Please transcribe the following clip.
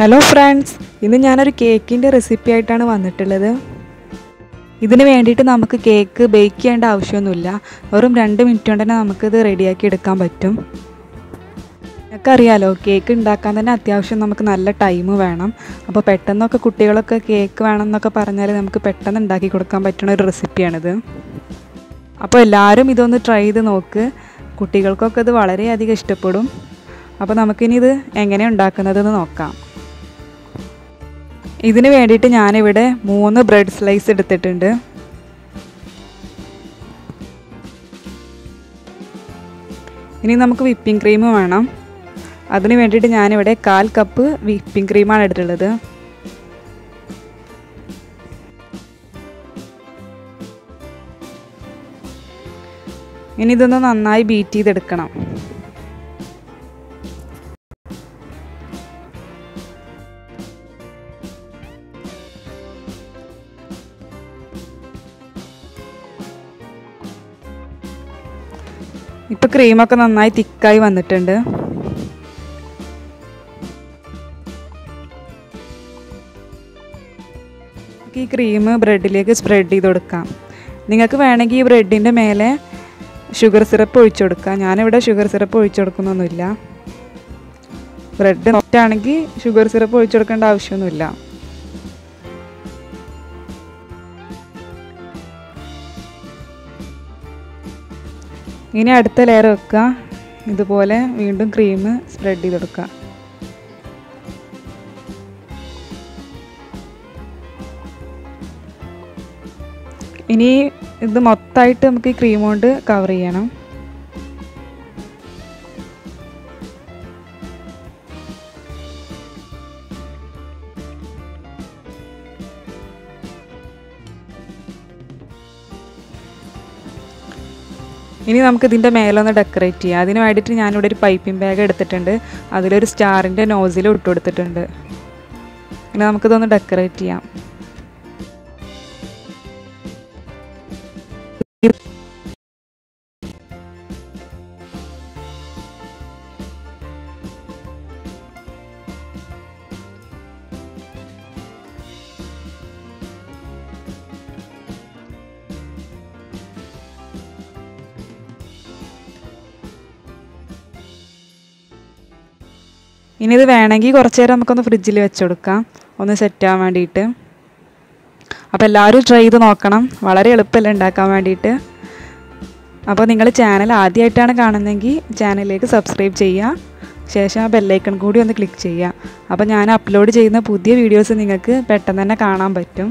Hello friends, ഇന്ന് ഞാനൊരു കേക്കിൻ്റെ റെസിപ്പി ആയിട്ടാണ് വന്നിട്ടുള്ളത്. ഇതിന് വേണ്ടിയിട്ട് നമുക്ക് കേക്ക് ബേക്ക് ചെയ്യേണ്ട ആവശ്യമൊന്നുമില്ല. വെറും 2 മിനിറ്റ് കൊണ്ട് തന്നെ നമുക്കിത് റെഡിയാക്കി എടുക്കാൻ പറ്റും. നിങ്ങൾക്കറിയാലോ, കേക്ക് ഉണ്ടാക്കാൻ തന്നെ അത്യാവശ്യം നമുക്ക് നല്ല ടൈം വേണം. അപ്പോൾ പെട്ടെന്നൊക്കെ കുട്ടികളൊക്കെ കേക്ക് വേണമെന്നൊക്കെ പറഞ്ഞാൽ നമുക്ക് പെട്ടെന്ന് ഉണ്ടാക്കി കൊടുക്കാൻ പറ്റുന്ന ഒരു റെസിപ്പിയാണിത്. അപ്പോൾ എല്ലാവരും ഇതൊന്ന് ട്രൈ ചെയ്ത് നോക്ക്. കുട്ടികൾക്കൊക്കെ ഇത് വളരെയധികം ഇഷ്ടപ്പെടും. അപ്പോൾ നമുക്കിനി ഇത് എങ്ങനെയാണ് ഉണ്ടാക്കുന്നതെന്ന് നോക്കാം. ഇതിന് വേണ്ടിയിട്ട് ഞാനിവിടെ 3 ബ്രെഡ് സ്ലൈസ് എടുത്തിട്ടുണ്ട്. ഇനി നമുക്ക് വിപ്പിംഗ് ക്രീം വേണം. അതിന് വേണ്ടിയിട്ട് ഞാനിവിടെ 1/4 കപ്പ് വിപ്പിംഗ് ക്രീമാണ് എടുത്തിട്ടുള്ളത്. ഇനി ഇതൊന്ന് നന്നായി ബീറ്റ് ചെയ്തെടുക്കണം. ഇപ്പോൾ ക്രീമൊക്കെ നന്നായി തിക്കായി വന്നിട്ടുണ്ട്. ഈ ക്രീം ബ്രെഡിലേക്ക് സ്പ്രെഡ് ചെയ്ത് കൊടുക്കാം. നിങ്ങൾക്ക് വേണമെങ്കിൽ ഈ ബ്രെഡിൻ്റെ മേലെ ഷുഗർ സിറപ്പ് ഒഴിച്ചു കൊടുക്കാം. ഞാനിവിടെ ഷുഗർ സിറപ്പ് ഒഴിച്ചു കൊടുക്കുന്നൊന്നുമില്ല. ബ്രെഡ് നോറ്റാണെങ്കിൽ ഷുഗർ സിറപ്പ് ഒഴിച്ചു കൊടുക്കേണ്ട ആവശ്യമൊന്നുമില്ല. ഇനി അടുത്ത ലെയർ വെക്കുക. ഇതുപോലെ വീണ്ടും ക്രീം സ്പ്രെഡ് ചെയ്ത് കൊടുക്കുക. ഇനി ഇത് മൊത്തമായിട്ട് നമുക്ക് ഈ ക്രീം കൊണ്ട് കവർ ചെയ്യണം. ഇനി നമുക്ക് ഇതിൻ്റെ മേലൊന്ന് ഡെക്കറേറ്റ് ചെയ്യാം. അതിന് വേണ്ടിയിട്ട് ഞാനിവിടെ ഒരു പൈപ്പിംഗ് ബാഗ് എടുത്തിട്ടുണ്ട്. അതിലൊരു സ്റ്റാറിൻ്റെ നോസിൽ ഇട്ട് കൊടുത്തിട്ടുണ്ട്. ഇനി നമുക്കിതൊന്ന് ഡെക്കറേറ്റ് ചെയ്യാം. ഇനി ഇത് വേണമെങ്കിൽ കുറച്ച് നേരം നമുക്കൊന്ന് ഫ്രിഡ്ജിൽ വെച്ച് കൊടുക്കാം, ഒന്ന് സെറ്റാകാൻ വേണ്ടിയിട്ട്. അപ്പോൾ എല്ലാവരും ട്രൈ ചെയ്ത് നോക്കണം. വളരെ എളുപ്പമല്ല ഉണ്ടാക്കാൻ വേണ്ടിയിട്ട്. അപ്പോൾ നിങ്ങൾ ചാനൽ ആദ്യമായിട്ടാണ് കാണുന്നതെങ്കിൽ ചാനലിലേക്ക് സബ്സ്ക്രൈബ് ചെയ്യുക. ശേഷം ആ ബെല്ലൈക്കൺ കൂടി ഒന്ന് ക്ലിക്ക് ചെയ്യുക. അപ്പോൾ ഞാൻ അപ്ലോഡ് ചെയ്യുന്ന പുതിയ വീഡിയോസ് നിങ്ങൾക്ക് പെട്ടെന്ന് തന്നെ കാണാൻ പറ്റും.